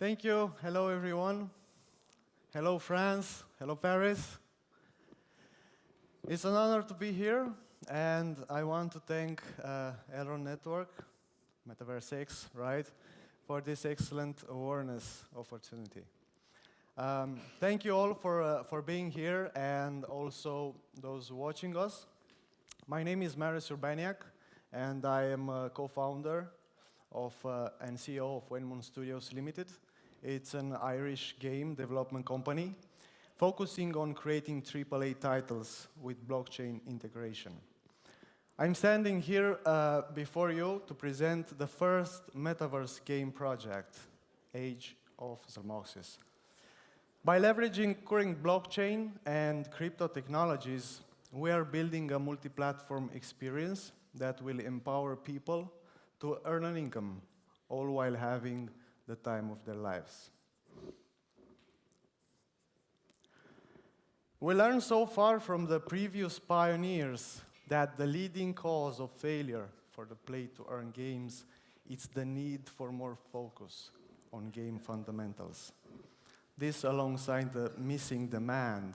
Thank you. Hello, everyone. Hello, France. Hello, Paris. It's an honor to be here, and I want to thank Elron Network, MultiversX, right, for this excellent awareness opportunity. Thank you all for being here, and also those watching us. My name is Marius Urbaniak, and I am a co-founder of and CEO of Wenmon Studios Limited. It's an Irish game development company focusing on creating AAA titles with blockchain integration. I'm standing here before you to present the first metaverse game project, Age of Zalmoxis. By leveraging current blockchain and crypto technologies, we are building a multi-platform experience that will empower people to earn an income, all while having the time of their lives. We learned so far from the previous pioneers that the leading cause of failure for the play-to-earn games is the need for more focus on game fundamentals. This alongside the missing demand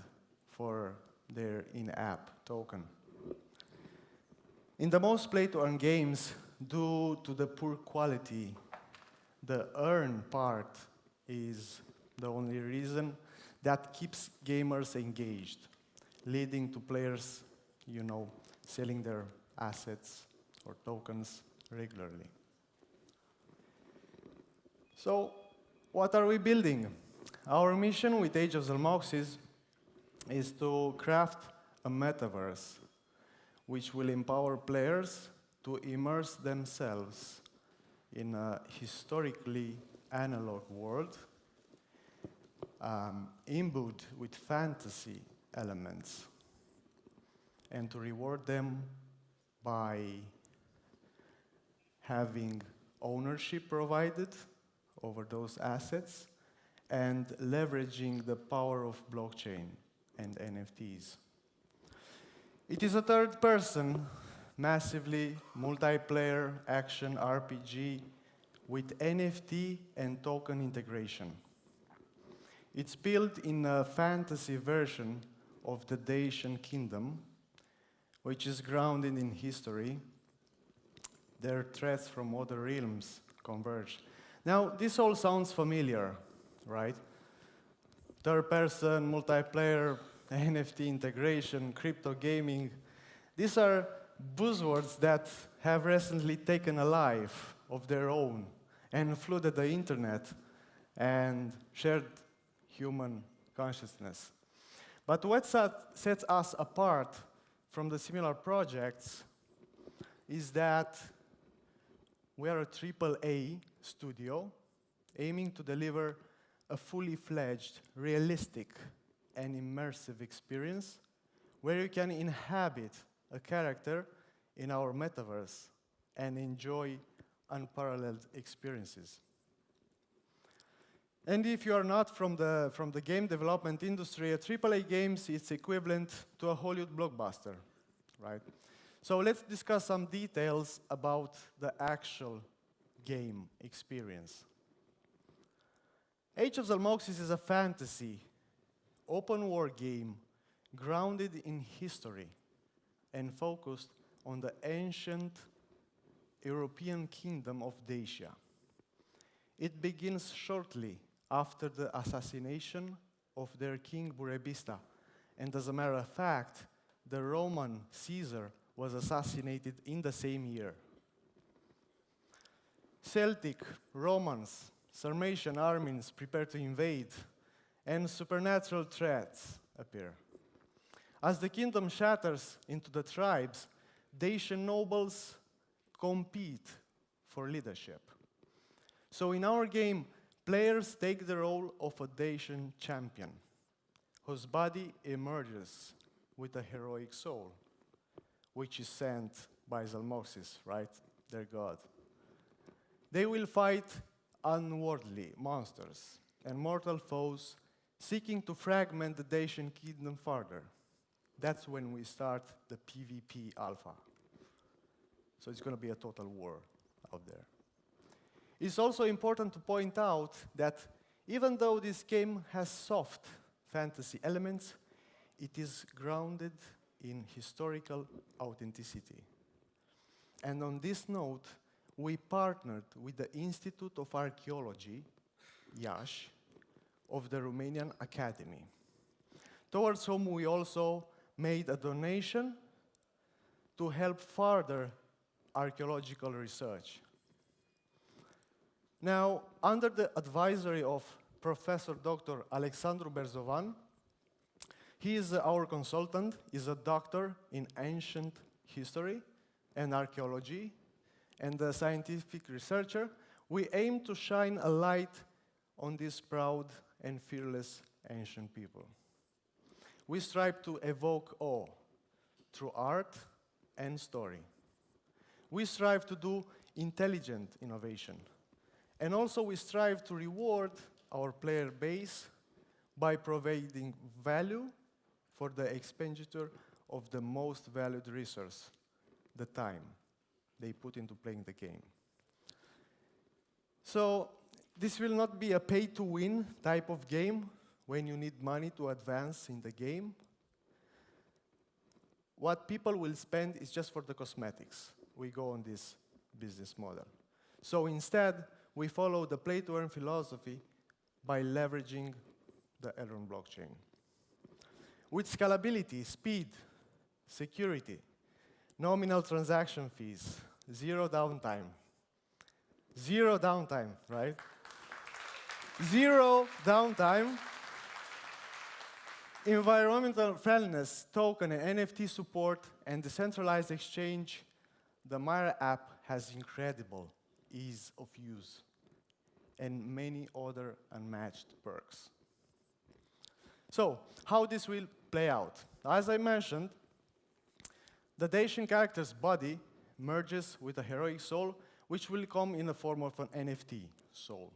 for their in-app token. In the most play-to-earn games, due to the poor quality, the earn part is the only reason that keeps gamers engaged, leading to players, selling their assets or tokens regularly. So, what are we building? Our mission with Age of Zalmoxis is to craft a metaverse which will empower players to immerse themselves in a historically analog world, imbued with fantasy elements, and to reward them by having ownership provided over those assets and leveraging the power of blockchain and NFTs. It is a third-person, massively multiplayer action RPG with NFT and token integration. It's built in a fantasy version of the Dacian kingdom, which is grounded in history. Their threats from other realms converge. Now, this all sounds familiar, right? Third-person, multiplayer, NFT integration, crypto gaming. These are buzzwords that have recently taken a life of their own and flooded the internet and shared human consciousness. But what sets us apart from the similar projects is that we are a AAA studio aiming to deliver a fully fledged, realistic, and immersive experience where you can inhabit a character in our metaverse and enjoy unparalleled experiences. And if you are not from the game development industry, a AAA games is equivalent to a Hollywood blockbuster, right? So let's discuss some details about the actual game experience. Age of Zalmoxis is a fantasy, open-world game grounded in history and focused on the ancient European kingdom of Dacia. It begins shortly after the assassination of their king Burebista, and as a matter of fact, the Roman Caesar was assassinated in the same year. Celtic, Romans, Sarmatian armies prepare to invade, and supernatural threats appear. As the kingdom shatters into the tribes, Dacian nobles compete for leadership. So in our game, players take the role of a Dacian champion, whose body emerges with a heroic soul, which is sent by Zalmoxis, right, their god. They will fight unworldly monsters and mortal foes seeking to fragment the Dacian kingdom further. That's when we start the PvP alpha. So it's going to be a total war out there. It's also important to point out that Even though this game has soft fantasy elements, it is grounded in historical authenticity. And on this note, we partnered with the Institute of Archaeology, IASH, of the Romanian Academy, towards whom we also made a donation to help further archaeological research. Now, under the advisory of Professor Dr. Alexandru Berzovan, he is our consultant, is a doctor in ancient history and archaeology, and a scientific researcher. We aim to shine a light on these proud and fearless ancient people. We strive to evoke awe through art and story. We strive to do intelligent innovation. And also we strive to reward our player base by providing value for the expenditure of the most valued resource, the time they put into playing the game. So this will not be a pay-to-win type of game when you need money to advance in the game. What people will spend is just for the cosmetics. We go on this business model. So instead, we follow the play-to-earn philosophy by leveraging the Elrond blockchain. With scalability, speed, security, nominal transaction fees, zero downtime. Zero downtime, right? Zero downtime. Environmental friendliness, token and NFT support, and decentralized exchange, the Mara app has incredible ease of use and many other unmatched perks. So, how this will play out? As I mentioned, the Dacian character's body merges with a heroic soul, which will come in the form of an NFT soul.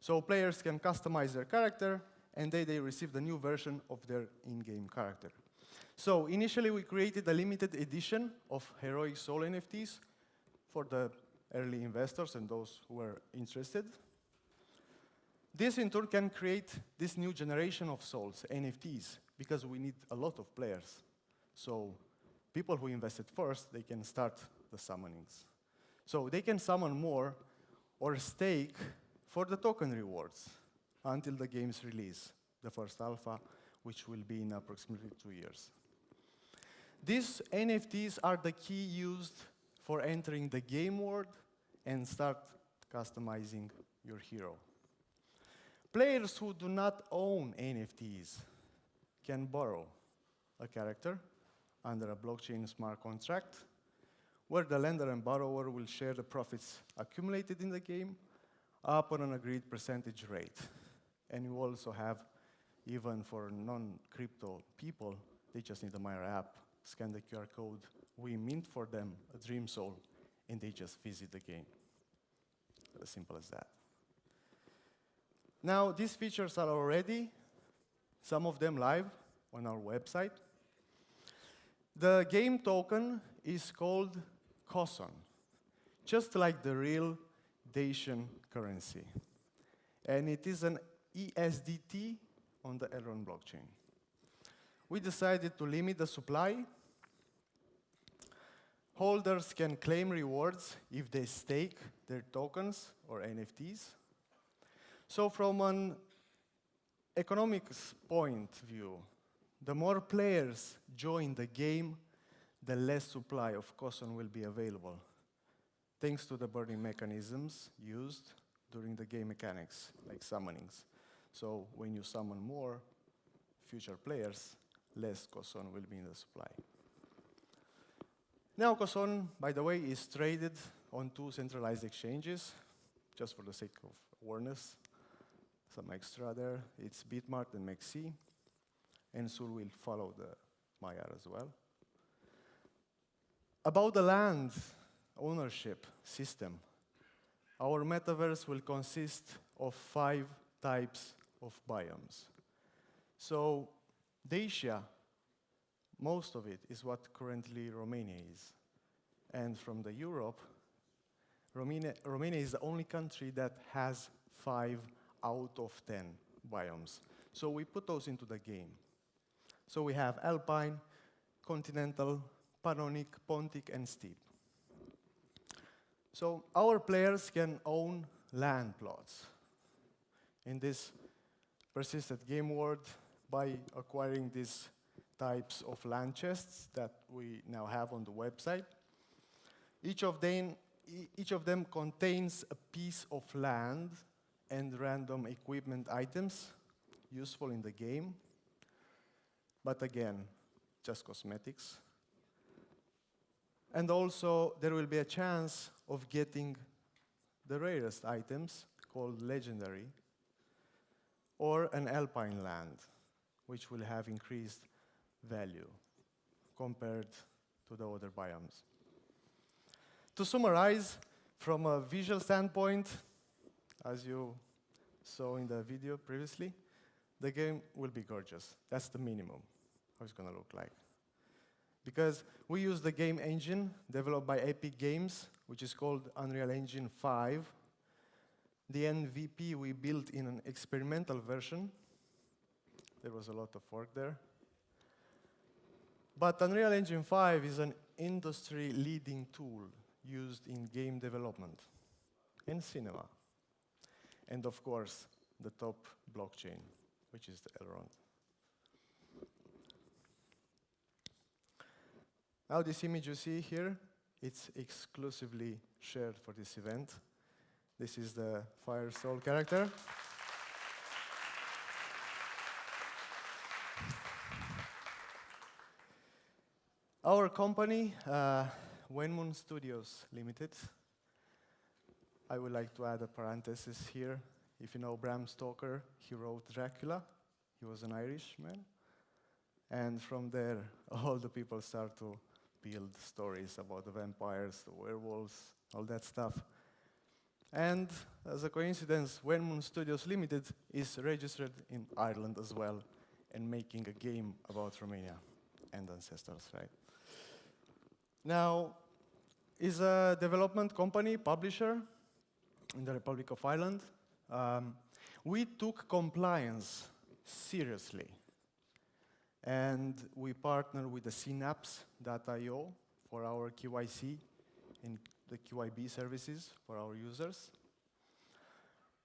So players can customize their character, and they receive the new version of their in-game character. So initially, we created a limited edition of heroic soul NFTs for the early investors and those who were interested. This, in turn, can create this new generation of souls, NFTs, because we need a lot of players. So people who invested first, they can start the summonings. So they can summon more or stake for the token rewards until the game's release, the first alpha, which will be in approximately 2 years. These NFTs are the key used for entering the game world and start customizing your hero. Players who do not own NFTs can borrow a character under a blockchain smart contract, where the lender and borrower will share the profits accumulated in the game upon an agreed percentage rate. And you also have, even for non-crypto people, they just need the Myra app, scan the QR code, we mint for them a dream soul, and they just visit the game. As simple as that. Now, these features are already, some of them live on our website. The game token is called KOSON, just like the real Dacian currency. And it is an ESDT on the Elrond blockchain. We decided to limit the supply. Holders can claim rewards if they stake their tokens or NFTs. So from an economics point of view, the more players join the game, the less supply of KOSON will be available, thanks to the burning mechanisms used during the game mechanics, like summonings. So when you summon more future players, less KOSON will be in the supply. Now, KOSON, by the way, is traded on 2 centralized exchanges, just for the sake of awareness. Some extra there. It's Bitmart and MEXC, and soon we'll follow the Maya as well. About the land ownership system, our metaverse will consist of 5 types of biomes. So Dacia, most of it is what currently Romania is. And from the Europe, Romania is the only country that has 5 out of 10 biomes. So we put those into the game. So we have alpine, continental, Pannonic, Pontic, and steep. So our players can own land plots in this persistent game world by acquiring these types of land chests that we now have on the website. Each of them contains a piece of land and random equipment items useful in the game. But again, just cosmetics. And also, there will be a chance of getting the rarest items, called legendary, or an alpine land, which will have increased value compared to the other biomes. To summarize, from a visual standpoint, as you saw in the video previously, the game will be gorgeous. That's the minimum, how it's going to look like. Because we use the game engine developed by Epic Games, which is called Unreal Engine 5. The MVP we built in an experimental version. There was a lot of work there. But Unreal Engine 5 is an industry-leading tool used in game development and cinema. And of course, the top blockchain, which is the Elrond. Now this image you see here, it's exclusively shared for this event. This is the Fire Soul character. Our company, Wenmoon Studios Limited. I would like to add a parenthesis here. If you know Bram Stoker, he wrote Dracula. He was an Irishman. And from there, all the people start to build stories about the vampires, the werewolves, all that stuff. And as a coincidence, Wenmoon Studios Limited is registered in Ireland as well and making a game about Romania and ancestors, right? Now, is a development company, publisher in the Republic of Ireland. We took compliance seriously. And we partner with the Synapse.io for our KYC and the QIB services for our users.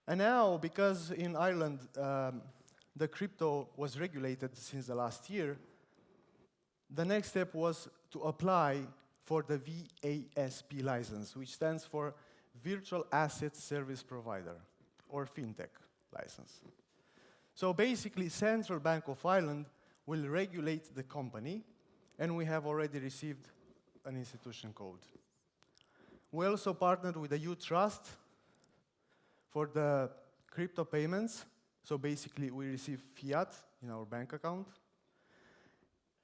And now, because in Ireland, the crypto was regulated since the last year, the next step was to apply for the VASP license, which stands for Virtual Asset Service Provider, or FinTech license. So basically, Central Bank of Ireland will regulate the company, and we have already received an institution code. We also partnered with the U-Trust for the crypto payments. So basically, we receive fiat in our bank account.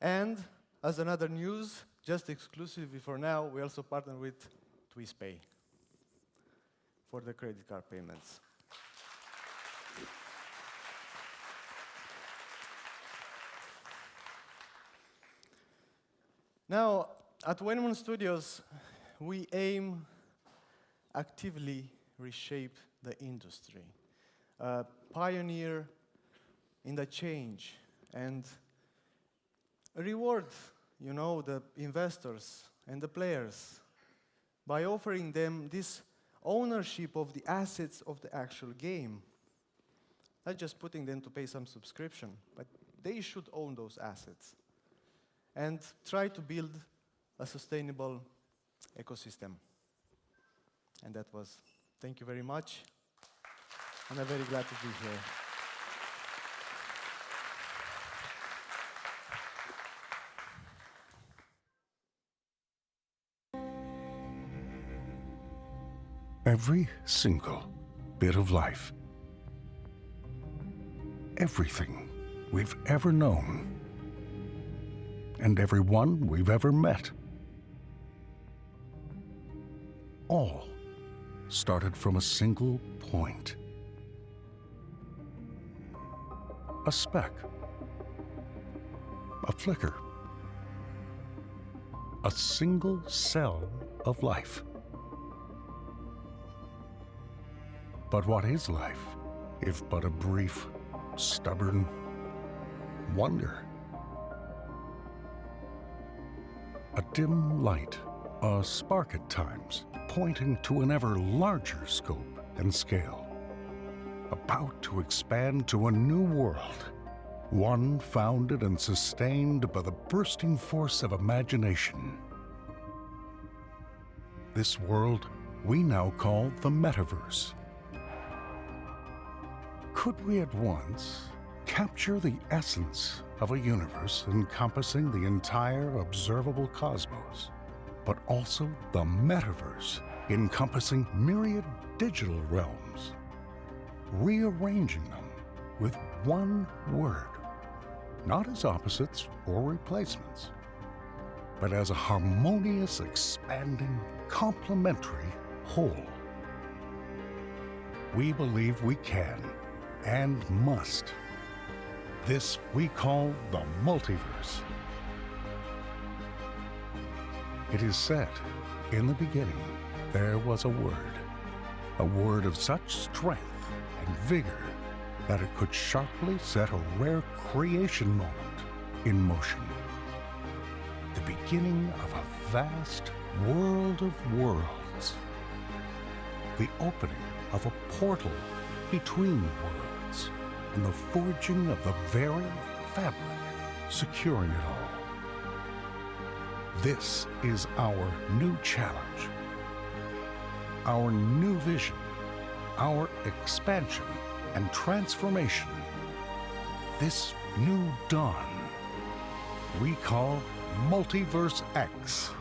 And as another news, just exclusively for now, we also partner with TwistPay for the credit card payments. Now, at Wenmoon Studios, we aim actively reshape the industry, pioneer in the change, and reward, the investors and the players by offering them this ownership of the assets of the actual game. Not just putting them to pay some subscription, but they should own those assets. And try to build a sustainable ecosystem. And that was, thank you very much. And I'm very glad to be here. Every single bit of life, everything we've ever known, and everyone we've ever met, all started from a single point. A speck, a flicker, a single cell of life. But what is life if but a brief, stubborn wonder. A dim light, a spark at times, pointing to an ever larger scope and scale, about to expand to a new world, one founded and sustained by the bursting force of imagination. This world we now call the metaverse. Could we at once capture the essence of a universe encompassing the entire observable cosmos, but also the metaverse encompassing myriad digital realms, rearranging them with one word, not as opposites or replacements, but as a harmonious, expanding, complementary whole? We believe we can and must. This we call the multiverse. It is said, in the beginning, there was a word of such strength and vigor that it could sharply set a rare creation moment in motion. The beginning of a vast world of worlds. The opening of a portal between worlds and the forging of the very fabric securing it all. This is our new challenge, our new vision, our expansion and transformation. This new dawn we call MultiversX.